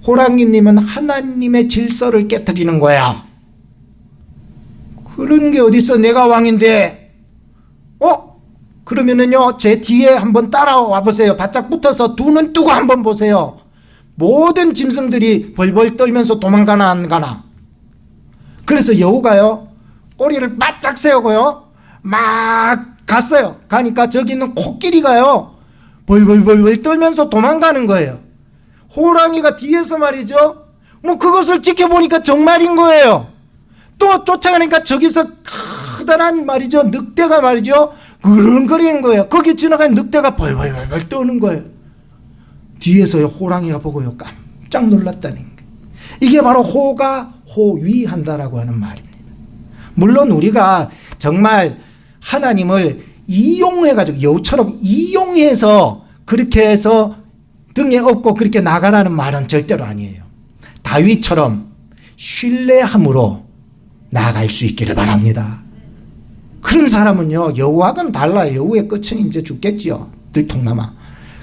호랑이님은 하나님의 질서를 깨뜨리는 거야. 그런 게 어딨어? 내가 왕인데. 그러면은요 제 뒤에 한번 따라와 보세요. 바짝 붙어서 두 눈 뜨고 한번 보세요. 모든 짐승들이 벌벌 떨면서 도망가나 안 가나. 그래서 여우가요 꼬리를 바짝 세우고요 막 갔어요. 가니까 저기 있는 코끼리가요 벌벌벌 떨면서 도망가는 거예요. 호랑이가 뒤에서 말이죠 뭐 그것을 지켜보니까 정말인 거예요. 또 쫓아가니까 저기서 커다란 말이죠 늑대가 말이죠 그릉거리는 거예요. 거기 지나가는 늑대가 벌벌벌 떠는 거예요. 뒤에서 호랑이가 보고요 깜짝 놀랐다는 거예요. 이게 바로 호가 호위한다라고 하는 말입니다. 물론 우리가 정말 하나님을 이용해가지고 여우처럼 이용해서 그렇게 해서 등에 업고 그렇게 나가라는 말은 절대로 아니에요. 다윗처럼 신뢰함으로 나아갈 수 있기를 바랍니다. 그런 사람은요 여우하고는 달라요. 여우의 끝은 이제 죽겠지요. 들통나마.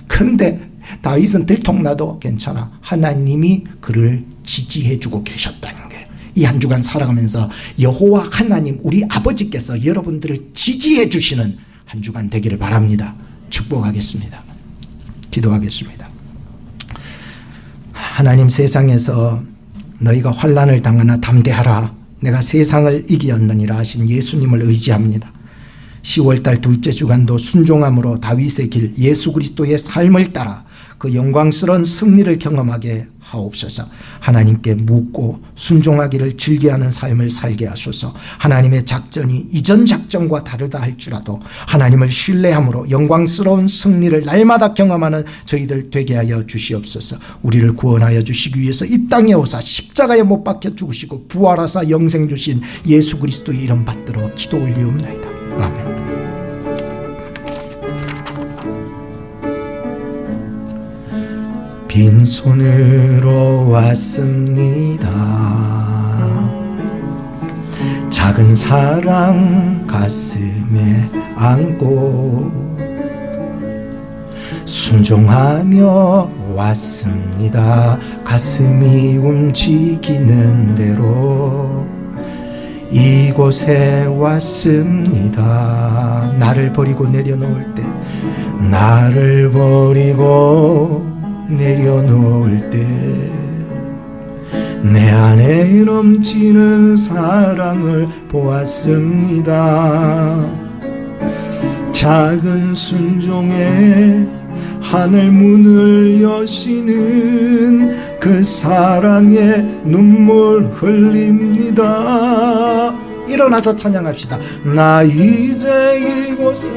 그런데 다윗은 들통나도 괜찮아. 하나님이 그를 지지해주고 계셨다는 거예요. 이 한 주간 살아가면서 여호와 하나님 우리 아버지께서 여러분들을 지지해 주시는 한 주간 되기를 바랍니다. 축복하겠습니다. 기도하겠습니다. 하나님, 세상에서 너희가 환난을 당하나 담대하라. 내가 세상을 이기었느니라 하신 예수님을 의지합니다. 10월달 둘째 주간도 순종함으로 다윗의 길 예수 그리스도의 삶을 따라 그 영광스러운 승리를 경험하게 하옵소서. 하나님께 묻고 순종하기를 즐겨하는 삶을 살게 하소서. 하나님의 작전이 이전 작전과 다르다 할지라도 하나님을 신뢰함으로 영광스러운 승리를 날마다 경험하는 저희들 되게 하여 주시옵소서. 우리를 구원하여 주시기 위해서 이 땅에 오사 십자가에 못 박혀 죽으시고 부활하사 영생 주신 예수 그리스도의 이름 받들어 기도 올리옵나이다. 아멘. 빈손으로 왔습니다. 작은 사랑 가슴에 안고 순종하며 왔습니다. 가슴이 움직이는 대로 이곳에 왔습니다. 나를 버리고 내려놓을 때, 나를 버리고 내려놓을 때 내 안에 넘치는 사랑을 보았습니다. 작은 순종에 하늘 문을 여시는 그 사랑에 눈물 흘립니다. 일어나서 찬양합시다. 나 이제 이곳에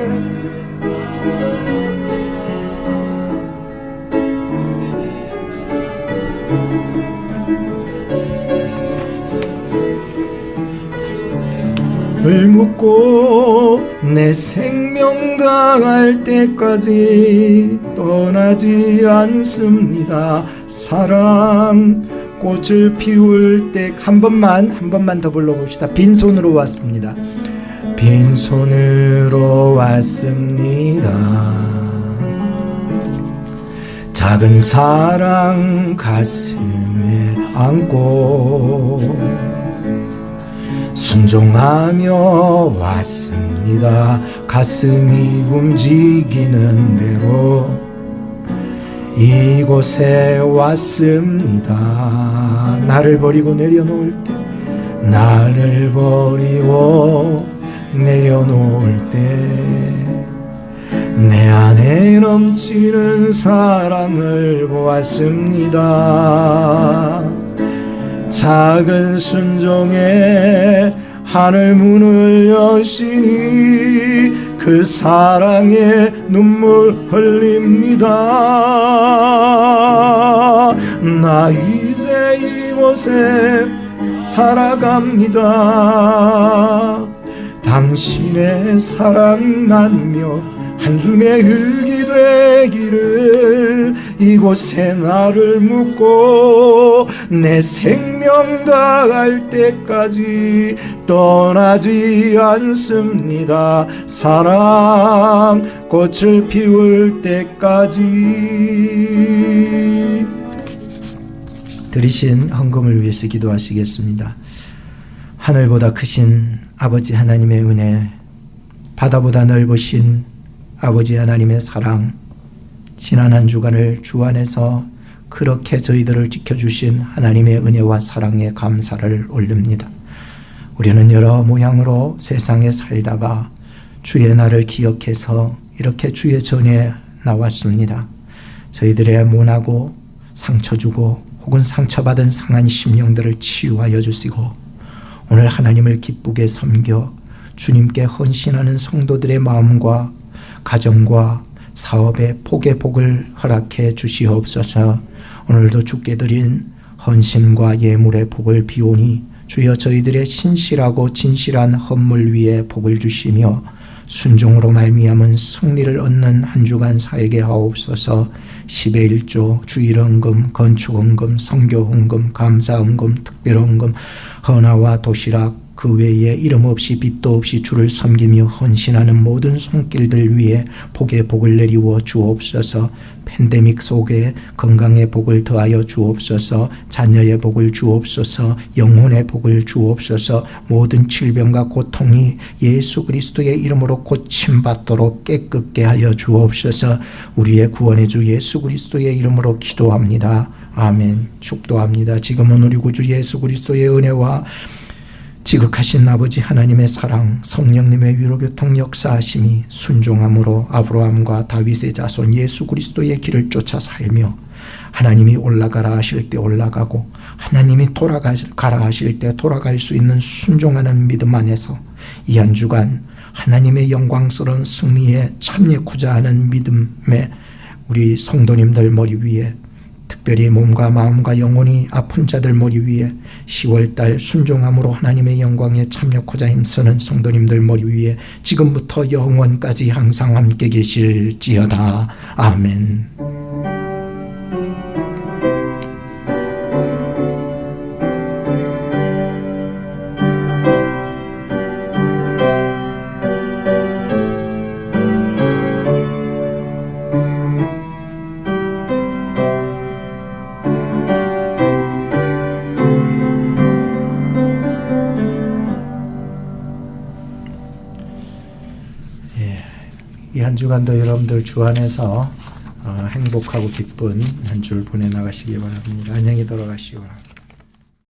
을 묻고 내 생명 다할 때까지 떠나지 않습니다. 사랑 꽃을 피울 때 한 번만 더 불러봅시다. 빈손으로 왔습니다. 빈손으로 왔습니다. 작은 사랑 가슴에 안고 순종하며 왔습니다. 가슴이 움직이는 대로 이곳에 왔습니다. 나를 버리고 내려놓을 때, 나를 버리고 내려놓을 때 내 안에 넘치는 사랑을 보았습니다. 작은 순종에 하늘 문을 여시니 그 사랑에 눈물 흘립니다. 나 이제 이곳에 살아갑니다. 당신의 사랑 나누며 한 줌의 흙이 되기를 이곳에 나를 묻고 내 생명 다할 때까지 떠나지 않습니다. 사랑 꽃을 피울 때까지. 드리신 헌금을 위해서 기도하시겠습니다. 하늘보다 크신 아버지 하나님의 은혜, 바다보다 넓으신 아버지 하나님의 사랑, 지난 한 주간을 주 안에서 그렇게 저희들을 지켜주신 하나님의 은혜와 사랑에 감사를 올립니다. 우리는 여러 모양으로 세상에 살다가 주의 날을 기억해서 이렇게 주의 전에 나왔습니다. 저희들의 모나고 상처 주고 혹은 상처받은 상한 심령들을 치유하여 주시고 오늘 하나님을 기쁘게 섬겨 주님께 헌신하는 성도들의 마음과 가정과 사업의 복의 복을 허락해 주시옵소서. 오늘도 주께 드린 헌신과 예물의 복을 비오니 주여 저희들의 신실하고 진실한 헌물 위에 복을 주시며 순종으로 말미암은 승리를 얻는 한 주간 살게 하옵소서. 10의 1조, 주일헌금, 건축헌금, 성교헌금, 감사헌금, 특별헌금, 헌화와 도시락, 그 외에 이름 없이 빛도 없이 주를 섬기며 헌신하는 모든 손길들 위에 복의 복을 내리워 주옵소서. 팬데믹 속에 건강의 복을 더하여 주옵소서. 자녀의 복을 주옵소서. 영혼의 복을 주옵소서. 모든 질병과 고통이 예수 그리스도의 이름으로 고침받도록 깨끗게 하여 주옵소서. 우리의 구원의 주 예수 그리스도의 이름으로 기도합니다. 아멘. 축도합니다. 지금은 우리 구주 예수 그리스도의 은혜와 지극하신 아버지 하나님의 사랑, 성령님의 위로교통 역사하심이 순종함으로 아브라함과 다윗의 자손 예수 그리스도의 길을 쫓아 살며 하나님이 올라가라 하실 때 올라가고 하나님이 돌아가라 하실 때 돌아갈 수 있는 순종하는 믿음 안에서 이 한 주간 하나님의 영광스러운 승리에 참여하고자 하는 믿음의 우리 성도님들 머리 위에, 특별히 몸과 마음과 영혼이 아픈 자들 머리 위에 10월달 순종함으로 하나님의 영광에 참여하고자 힘쓰는 성도님들 머리 위에 지금부터 영원까지 항상 함께 계실지어다. 아멘. 이 한 주간도 여러분들 주 안에서 행복하고 기쁜 한 줄 보내나가시기 바랍니다. 안녕히 돌아가시기 바랍니다.